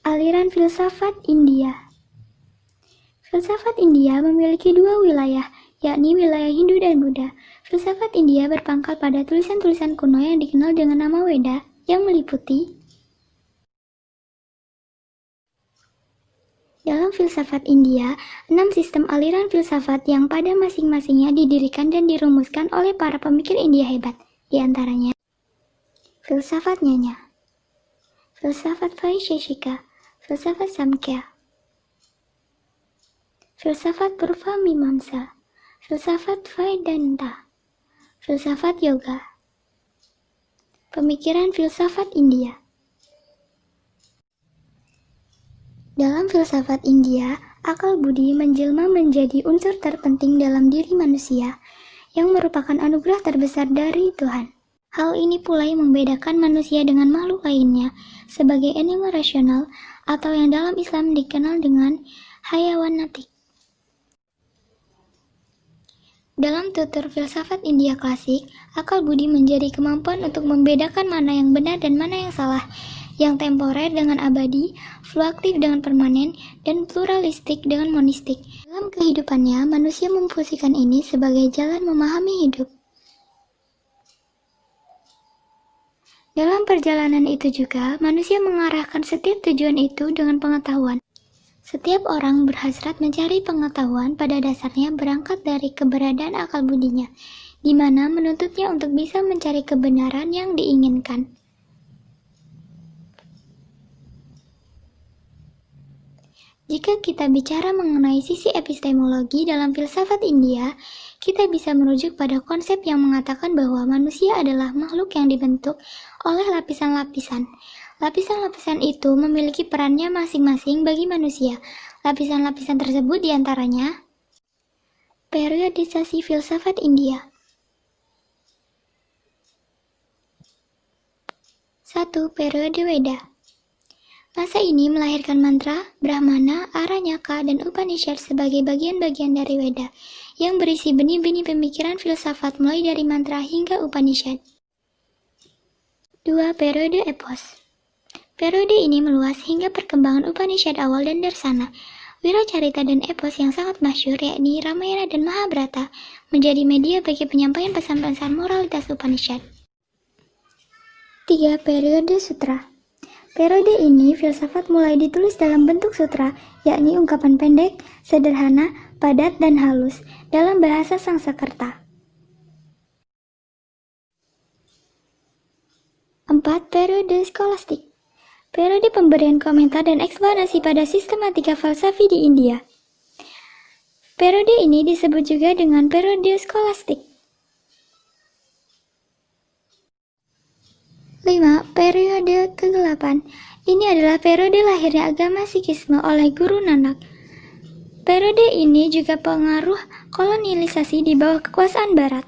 Aliran filsafat India. Filsafat India memiliki dua wilayah, yakni wilayah Hindu dan Buddha. Filsafat India berpangkal pada tulisan-tulisan kuno yang dikenal dengan nama Weda, yang meliputi dalam filsafat India, 6 sistem aliran filsafat yang pada masing-masingnya didirikan dan dirumuskan oleh para pemikir India hebat, di antaranya filsafat Nyaya, filsafat Vaisheshika, filsafat Samkhya, filsafat Purva Mimamsa, filsafat Vedanta, filsafat Yoga. Pemikiran filsafat India. Dalam filsafat India, akal budi menjelma menjadi unsur terpenting dalam diri manusia yang merupakan anugerah terbesar dari Tuhan. Hal ini pula yang membedakan manusia dengan makhluk lainnya sebagai animal rasional atau yang dalam Islam dikenal dengan hayawanatik. Dalam tutur filsafat India klasik, akal budi menjadi kemampuan untuk membedakan mana yang benar dan mana yang salah, yang temporer dengan abadi, fluktuatif dengan permanen, dan pluralistik dengan monistik. Dalam kehidupannya, manusia memfungsikan ini sebagai jalan memahami hidup. Dalam perjalanan itu juga, manusia mengarahkan setiap tujuan itu dengan pengetahuan. Setiap orang berhasrat mencari pengetahuan pada dasarnya berangkat dari keberadaan akal budinya, di mana menuntutnya untuk bisa mencari kebenaran yang diinginkan. Jika kita bicara mengenai sisi epistemologi dalam filsafat India, kita bisa merujuk pada konsep yang mengatakan bahwa manusia adalah makhluk yang dibentuk oleh lapisan-lapisan. Lapisan-lapisan itu memiliki perannya masing-masing bagi manusia. Lapisan-lapisan tersebut diantaranya periodisasi filsafat India. 1. Periode Weda. Masa ini melahirkan mantra, Brahmana, Aranyaka, dan Upanishad sebagai bagian-bagian dari Weda, yang berisi benih-benih pemikiran filsafat mulai dari mantra hingga Upanishad. 2. Periode Epos. Periode ini meluas hingga perkembangan Upanishad awal dan Darsana. Wiracarita dan epos yang sangat masyhur yakni Ramayana dan Mahabharata menjadi media bagi penyampaian pesan-pesan moralitas Upanishad. 3. Periode Sutra. Periode ini filsafat mulai ditulis dalam bentuk sutra, yakni ungkapan pendek, sederhana, padat, dan halus dalam bahasa Sanskerta. 4. Periode Skolastik. Periode pemberian komentar dan eksplanasi pada sistematika falsafi di India. Periode ini disebut juga dengan periode skolastik. 5. Periode kegelapan. Ini adalah periode lahirnya agama Sikhisme oleh Guru Nanak. Periode ini juga pengaruh kolonialisasi di bawah kekuasaan Barat.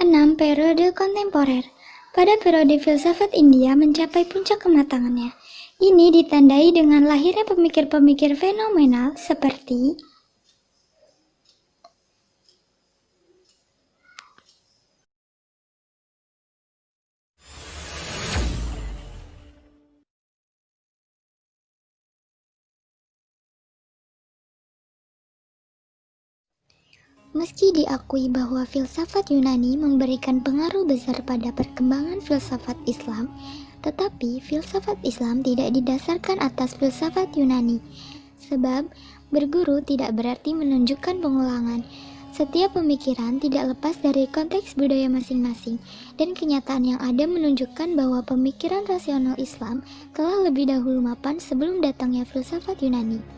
6. Periode kontemporer. Pada periode filsafat India mencapai puncak kematangannya. Ini ditandai dengan lahirnya pemikir-pemikir fenomenal seperti Meski diakui bahwa filsafat Yunani memberikan pengaruh besar pada perkembangan filsafat Islam, tetapi filsafat Islam tidak didasarkan atas filsafat Yunani. Sebab, berguru tidak berarti menunjukkan pengulangan. Setiap pemikiran tidak lepas dari konteks budaya masing-masing, dan kenyataan yang ada menunjukkan bahwa pemikiran rasional Islam telah lebih dahulu mapan sebelum datangnya filsafat Yunani.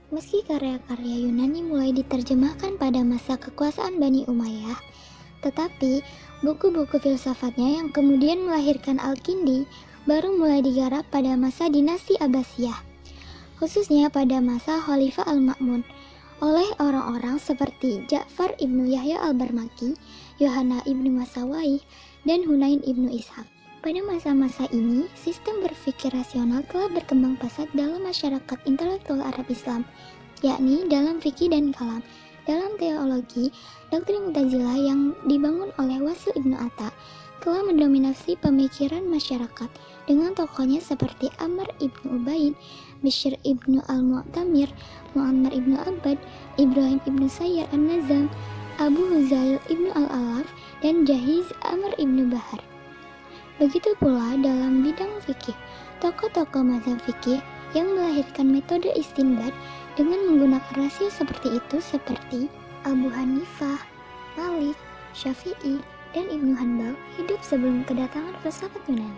Meski karya-karya Yunani mulai diterjemahkan pada masa kekuasaan Bani Umayyah, tetapi buku-buku filsafatnya yang kemudian melahirkan Al-Kindi baru mulai digarap pada masa dinasti Abbasiyah, khususnya pada masa Khalifah Al-Ma'mun, oleh orang-orang seperti Ja'far ibnu Yahya al-Barmaki, Yohana ibnu Masawaih, dan Hunain ibnu Ishaq. Pada masa-masa ini, sistem berpikir rasional telah berkembang pesat dalam masyarakat intelektual Arab Islam, yakni dalam fikih dan kalam. Dalam teologi, doktrin Mu'tazilah yang dibangun oleh Wasil ibnu Atta telah mendominasi pemikiran masyarakat dengan tokohnya seperti Amr ibnu Ubaid, Bishr ibnu al-Mu'tamir, Mu'ammar ibnu Abbad, Ibrahim ibnu Sayyar an-Nazam, Abu Huzail ibnu al-Alaf, dan Jahiz Amr ibnu Bahar. Begitu pula dalam bidang fikih, tokoh-tokoh mazhab fikih yang melahirkan metode istinbat dengan menggunakan rasio seperti itu seperti Abu Hanifah, Malik, Syafi'i, dan Ibnu Hanbal hidup sebelum kedatangan filsafat Yunani.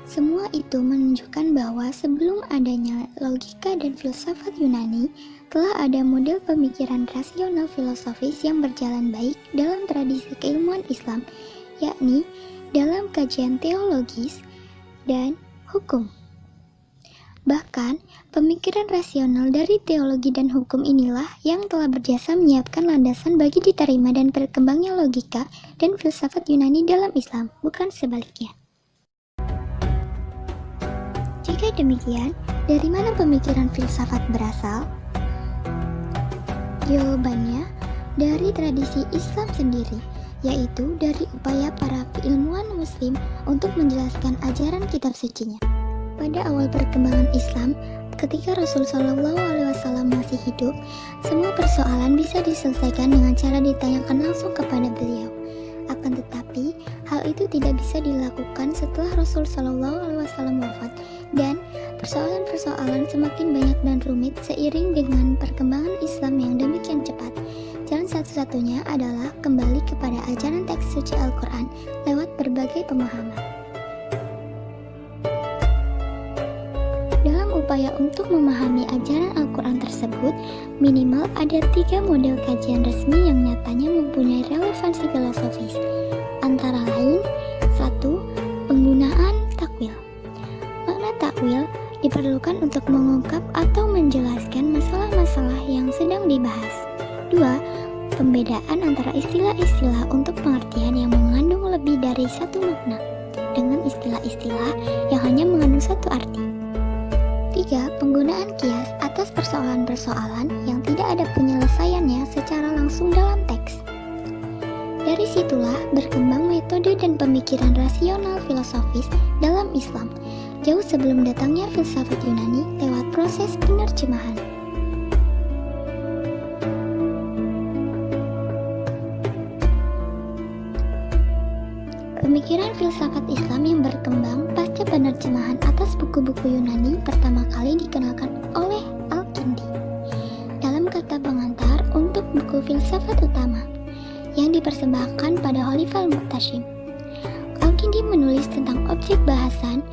Semua itu menunjukkan bahwa sebelum adanya logika dan filsafat Yunani, telah ada model pemikiran rasional filosofis yang berjalan baik dalam tradisi keilmuan Islam, yakni dalam kajian teologis dan hukum. Bahkan, pemikiran rasional dari teologi dan hukum inilah yang telah berjasa menyiapkan landasan bagi diterima dan berkembangnya logika dan filsafat Yunani dalam Islam, bukan sebaliknya. Jika demikian, dari mana pemikiran filsafat berasal? Jawabannya, dari tradisi Islam sendiri, yaitu dari upaya para ilmuwan muslim untuk menjelaskan ajaran kitab sucinya. Pada awal perkembangan Islam, ketika Rasul Shallallahu Alaihi Wasallam masih hidup, semua persoalan bisa diselesaikan dengan cara ditanyakan langsung kepada beliau. Akan tetapi, hal itu tidak bisa dilakukan setelah Rasul Shallallahu Alaihi Wasallam wafat, dan persoalan-persoalan semakin banyak dan rumit seiring dengan perkembangan Islam yang demikian cepat. Jalan satu-satunya adalah kembali kepada ajaran teks suci Al-Quran lewat berbagai pemahaman. Dalam upaya untuk memahami ajaran Al-Quran tersebut, minimal ada 3 model kajian resmi yang nyatanya mempunyai relevansi filosofis. Antara lain, 1. Penggunaan takwil. Makna takwil diperlukan untuk mengungkap atau menjelaskan masalah-masalah yang sedang dibahas. 2. Pembedaan antara istilah-istilah untuk pengertian yang mengandung lebih dari satu makna, dengan istilah-istilah yang hanya mengandung satu arti. 3. Penggunaan kias atas persoalan-persoalan yang tidak ada penyelesaiannya secara langsung dalam teks. Dari situlah berkembang metode dan pemikiran rasional filosofis dalam Islam, jauh sebelum datangnya filsafat Yunani lewat proses penerjemahan. Pemikiran filsafat Islam yang berkembang pasca penerjemahan atas buku-buku Yunani pertama kali dikenalkan oleh Al-Kindi dalam kata pengantar untuk buku filsafat utama yang dipersembahkan pada Khalifah Al-Mu'tasim. Al-Kindi menulis tentang objek bahasan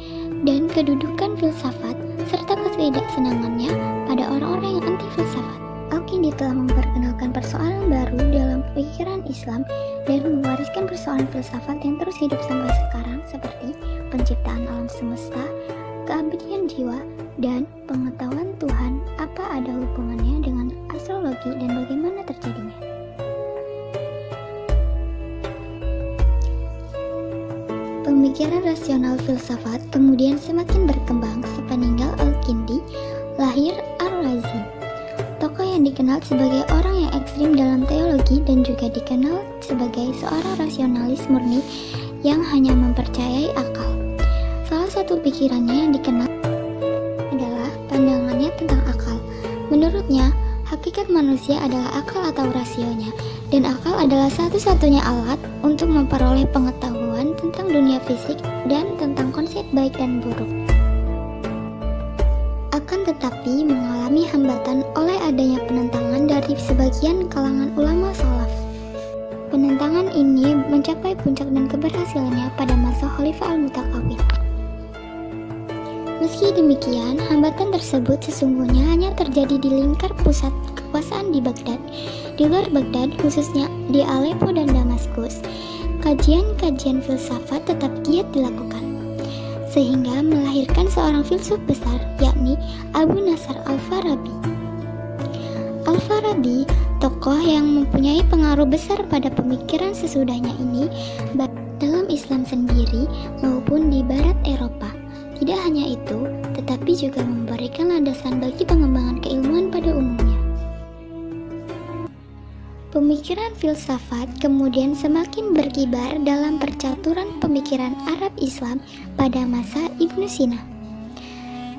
dan kedudukan filsafat serta ketidaksenangannya pada orang-orang yang anti filsafat. Al-Kindi telah memperkenalkan persoalan baru dalam pemikiran Islam dan mewariskan persoalan filsafat yang terus hidup sampai sekarang seperti penciptaan alam semesta, keabadian jiwa, dan pengetahuan Tuhan apa ada hubungannya dengan astrologi dan bagaimana terjadinya. Pemikiran rasional filsafat kemudian semakin berkembang sepeninggal Al-Kindi, lahir Ar-Razi, tokoh yang dikenal sebagai orang yang ekstrim dalam teologi dan juga dikenal sebagai seorang rasionalis murni yang hanya mempercayai akal. Salah satu pikirannya yang dikenal adalah pandangannya tentang akal. Menurutnya, hakikat manusia adalah akal atau rasionya, dan akal adalah satu-satunya alat untuk memperoleh pengetahuan tentang dunia fisik dan tentang konsep baik dan buruk. Akan tetapi mengalami hambatan oleh adanya penentangan dari sebagian kalangan ulama salaf. Penentangan ini mencapai puncak dan keberhasilannya pada masa Khalifah Al-Mu'tasim. Meski demikian, hambatan tersebut sesungguhnya hanya terjadi di lingkar pusat kekuasaan di Baghdad. Di luar Baghdad, khususnya di Aleppo dan Damaskus, kajian-kajian filsafat tetap giat dilakukan, sehingga melahirkan seorang filsuf besar, yakni Abu Nasr Al-Farabi. Al-Farabi, tokoh yang mempunyai pengaruh besar pada pemikiran sesudahnya ini, baik dalam Islam sendiri maupun di Barat Eropa. Tidak hanya itu, tetapi juga memberikan landasan bagi pengembangan keilmuan pada umumnya. Pemikiran filsafat kemudian semakin berkibar dalam percaturan pemikiran Arab Islam pada masa Ibnu Sina.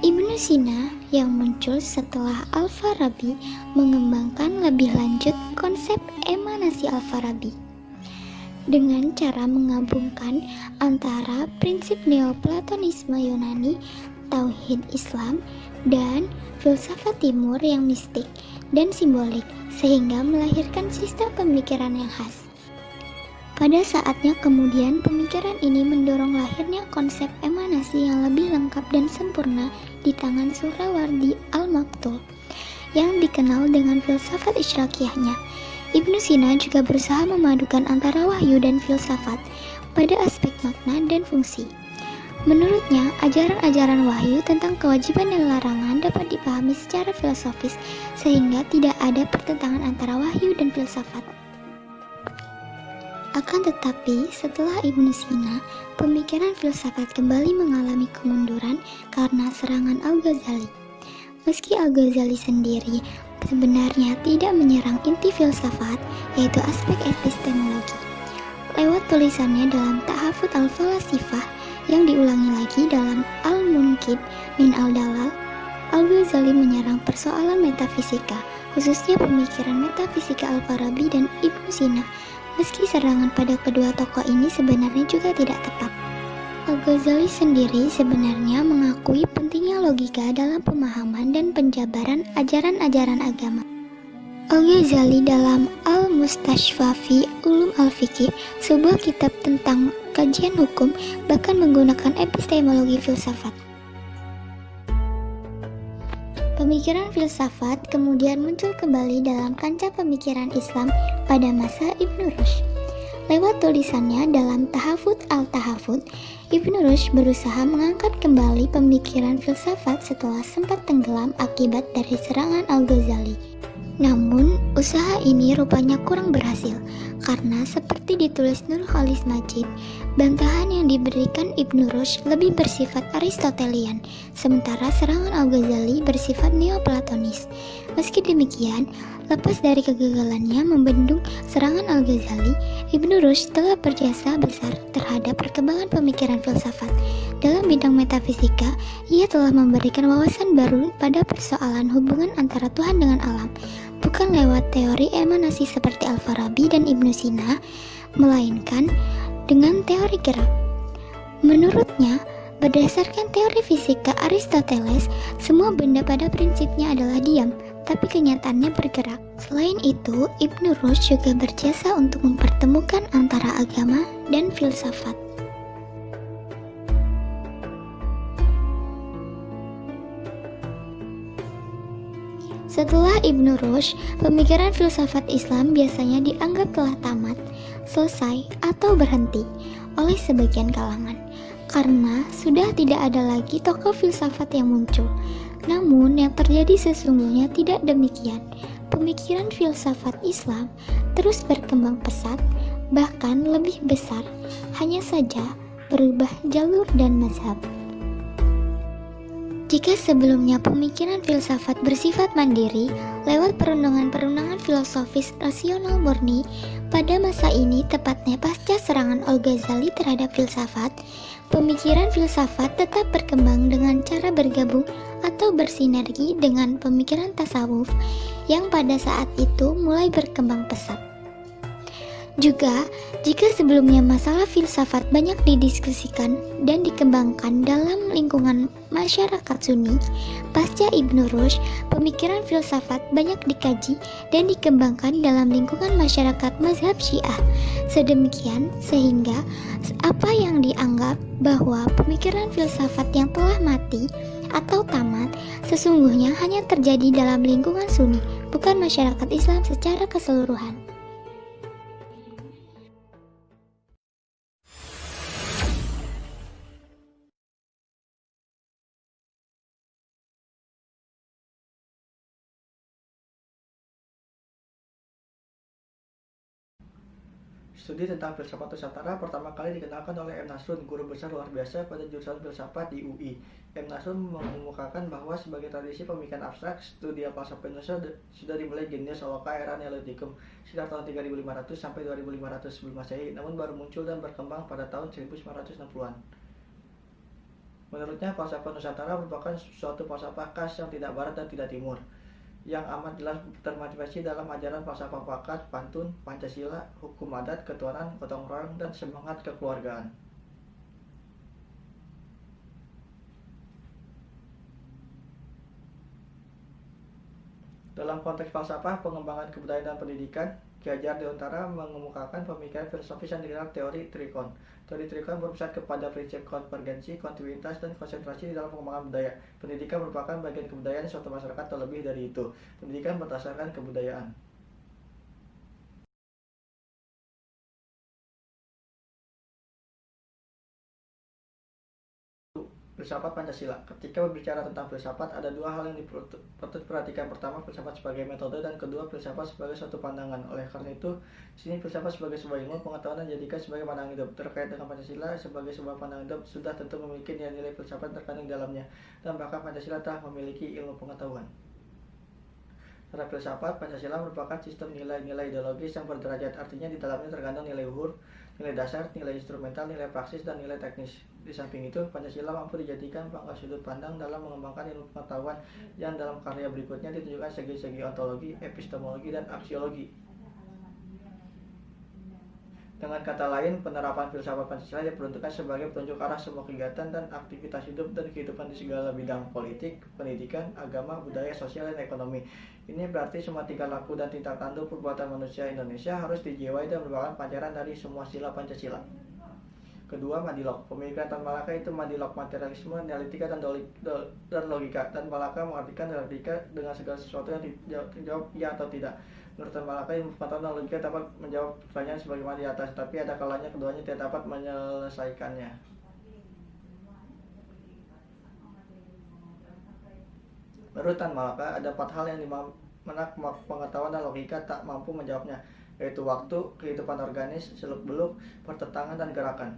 Ibnu Sina yang muncul setelah Al-Farabi mengembangkan lebih lanjut konsep emanasi Al-Farabi dengan cara menggabungkan antara prinsip Neoplatonisme Yunani, tauhid Islam, dan filsafat timur yang mistik dan simbolik, sehingga melahirkan sistem pemikiran yang khas. Pada saatnya kemudian pemikiran ini mendorong lahirnya konsep emanasi yang lebih lengkap dan sempurna di tangan Surawardi Al-Maktul yang dikenal dengan filsafat Isyraqiyahnya. Ibnu Sina juga berusaha memadukan antara wahyu dan filsafat pada aspek makna dan fungsi. Menurutnya, ajaran-ajaran wahyu tentang kewajiban dan larangan dapat dipahami secara filosofis sehingga tidak ada pertentangan antara wahyu dan filsafat. Akan tetapi, setelah Ibnu Sina, pemikiran filsafat kembali mengalami kemunduran karena serangan Al-Ghazali. Meski Al-Ghazali sendiri sebenarnya tidak menyerang inti filsafat, yaitu aspek epistemologi. Lewat tulisannya dalam Tahafut Al-Falasifah yang diulangi lagi dalam Al-Munqidh min Al-Dalal, Al-Ghazali menyerang persoalan metafisika, khususnya pemikiran metafisika Al-Farabi dan Ibnu Sina. Meski serangan pada kedua tokoh ini sebenarnya juga tidak tepat. Al-Ghazali sendiri sebenarnya mengakui pentingnya logika dalam pemahaman dan penjabaran ajaran-ajaran agama. Al-Ghazali dalam Al-Mustashfa fi Ulum Al-Fiqh, sebuah kitab tentang kajian hukum, bahkan menggunakan epistemologi filsafat. Pemikiran filsafat kemudian muncul kembali dalam kancah pemikiran Islam pada masa Ibnu Rushd. Lewat tulisannya dalam Tahafut Al-Tahafut, Ibnu Rushd berusaha mengangkat kembali pemikiran filsafat setelah sempat tenggelam akibat dari serangan Al-Ghazali. Namun, usaha ini rupanya kurang berhasil, karena seperti ditulis Nur Khalis Majid, bantahan yang diberikan Ibnu Rushd lebih bersifat Aristotelian, sementara serangan Al-Ghazali bersifat Neoplatonis. Meski demikian, lepas dari kegagalannya membendung serangan Al-Ghazali, Ibnu Rushd telah berjasa besar terhadap perkembangan pemikiran filsafat. Dalam bidang metafisika, ia telah memberikan wawasan baru pada persoalan hubungan antara Tuhan dengan alam, bukan lewat teori emanasi seperti Al-Farabi dan Ibnu Sina, melainkan dengan teori gerak. Menurutnya, berdasarkan teori fisika Aristoteles, semua benda pada prinsipnya adalah diam, tapi kenyataannya bergerak. Selain itu, Ibnu Rushd juga berjasa untuk mempertemukan antara agama dan filsafat. Setelah Ibnu Rushd, pemikiran filsafat Islam biasanya dianggap telah tamat, selesai, atau berhenti oleh sebagian kalangan, karena sudah tidak ada lagi tokoh filsafat yang muncul. Namun, yang terjadi sesungguhnya tidak demikian. Pemikiran filsafat Islam terus berkembang pesat, bahkan lebih besar, hanya saja berubah jalur dan mazhab. Jika sebelumnya pemikiran filsafat bersifat mandiri, lewat perundungan-perundungan filosofis rasional murni, pada masa ini tepatnya pasca serangan Al-Ghazali terhadap filsafat, pemikiran filsafat tetap berkembang dengan cara bergabung atau bersinergi dengan pemikiran tasawuf yang pada saat itu mulai berkembang pesat. Juga, jika sebelumnya masalah filsafat banyak didiskusikan dan dikembangkan dalam lingkungan masyarakat Sunni, pasca Ibnu Rushd, pemikiran filsafat banyak dikaji dan dikembangkan dalam lingkungan masyarakat mazhab Syiah. Sedemikian sehingga apa yang dianggap bahwa pemikiran filsafat yang telah mati atau tamat sesungguhnya hanya terjadi dalam lingkungan Sunni, bukan masyarakat Islam secara keseluruhan. Studi tentang filsafat Nusantara pertama kali dikenalkan oleh M. Nasrun, guru besar luar biasa pada jurusan filsafat di UI. M. Nasrun mengemukakan bahwa sebagai tradisi pemikiran abstrak, studi filsafat Indonesia sudah dimulai Genesius Saloka era Neolitikum sekitar tahun 3500 sampai 2500 sebelum Masehi, namun baru muncul dan berkembang pada tahun 1960-an. Menurutnya, falsafah Nusantara merupakan suatu falsafah khas yang tidak barat dan tidak timur, yang amat jelas termanifestasi dalam ajaran falsafah bakat, pantun, Pancasila, hukum adat, ketuhanan, gotong royong, dan semangat kekeluargaan. Dalam konteks falsafah, pengembangan kebudayaan dan pendidikan, Ki Hajar Dewantara mengemukakan pemikiran filosofis yang dikenal teori trikon. Teori trikon berpusat kepada prinsip konvergensi, kontinuitas, dan konsentrasi di dalam pengembangan budaya. Pendidikan merupakan bagian kebudayaan suatu masyarakat atau lebih dari itu. Pendidikan berdasarkan kebudayaan. Filsafat Pancasila. Ketika berbicara tentang filsafat, ada dua hal yang patut diperhatikan. Pertama, filsafat sebagai metode, dan kedua, filsafat sebagai suatu pandangan. Oleh karena itu, di sini filsafat sebagai sebuah ilmu pengetahuan dan dijadikan sebagai pandangan hidup. Terkait dengan Pancasila sebagai sebuah pandangan hidup, sudah tentu memiliki nilai-nilai filsafat terkandung di dalamnya, dan bahkan Pancasila telah memiliki ilmu pengetahuan. Secara filsafat, Pancasila merupakan sistem nilai-nilai ideologis yang berderajat, artinya di dalamnya terkandung nilai luhur, nilai dasar, nilai instrumental, nilai praksis, dan nilai teknis. Di samping itu, Pancasila mampu dijadikan pangkal sudut pandang dalam mengembangkan ilmu pengetahuan yang dalam karya berikutnya ditunjukkan segi-segi ontologi, epistemologi, dan aksiologi. Dengan kata lain, penerapan filsafat Pancasila diperuntukkan sebagai petunjuk arah semua kegiatan dan aktivitas hidup dan kehidupan di segala bidang politik, pendidikan, agama, budaya, sosial, dan ekonomi. Ini berarti semua tingkah laku dan tindak tanduk perbuatan manusia Indonesia harus dijiwai dan merupakan pancaran dari semua sila Pancasila. Kedua, Madilog. Pemikiran Tan Malaka itu Madilog, materialisme, dialektika, dan logika. Tan Malaka mengartikan dialektika dengan segala sesuatu yang dijawab ya atau tidak. Menurut Tan Malaka, ilmu pengetahuan dan logika dapat menjawab pertanyaan sebagaimana di atas, tapi ada kalanya keduanya tidak dapat menyelesaikannya. Menurut Tan Malaka, ada 4 hal yang dimana pengetahuan dan logika tak mampu menjawabnya, yaitu waktu, kehidupan organis, seluk-beluk, pertentangan, dan gerakan.